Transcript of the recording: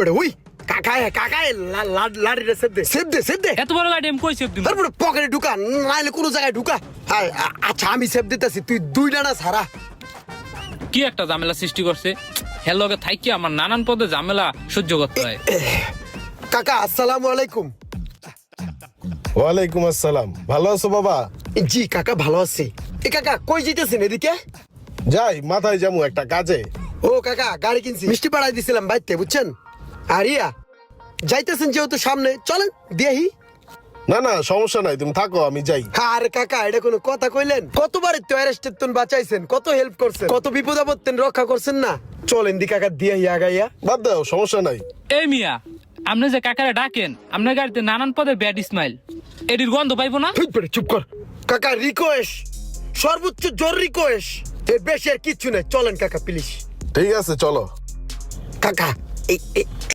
ওই কাকা লাড়িটা সেভ দে এত বড় গাড়ি আমি কই সেভ দিম? তারপরে পকেটে ঢুকা, নাইলে কোনো জায়গায় ঢুকা। আচ্ছা আমি সেভ দিতেছি, তুই 2 ডানা ছাড়া। কি একটা ঝামেলা সৃষ্টি করছে। হেলকে থাকি আমার নানান পদে ঝামেলা সহ্য করতে হয়। কাকা আসসালামু আলাইকুম। ওয়ালাইকুম আসসালাম। ভালো আছো বাবা? জি কাকা ভালো আছি। কাকা কই যেতেছেন এদিকে? যাই মাথায় যামু একটা কাজে। ও কাকা গাড়ি কিনছি, মিষ্টি পাড়াই দিছিলাম বাইতে, বুঝছেন? আর যাইতেছেন যেহেতু সামনে, চলেন দিয়েহি। না সমস্যা নাই, তুমি থাকো, আমি যাই। আরে কাকা এটা কোনো কথা কইলেন? কতবার তো অ্যারেস্টেড তুন বাঁচাইছেন, কত হেল্প করছেন, কত বিপদ আপদ রক্ষা করছেন না। চলেন দি কাকা দিয়েহি আগাইয়া। বাদ দাও, সমস্যা নাই। এই মিয়া, আপনি যে কাকারে ডাকেন, আপনার গাড়িতে নানান পদের ব্যাড স্মাইল, এটির গন্ধ পাইবো না? চুপ কর কাকা, রিকোয়েস্ট, সর্বোচ্চ জোর রিকোয়েস্ট, এর বেশি আর কিচ্ছু নেই। চলেন কাকা প্লিজ। ঠিক আছে চলো। কাকা এই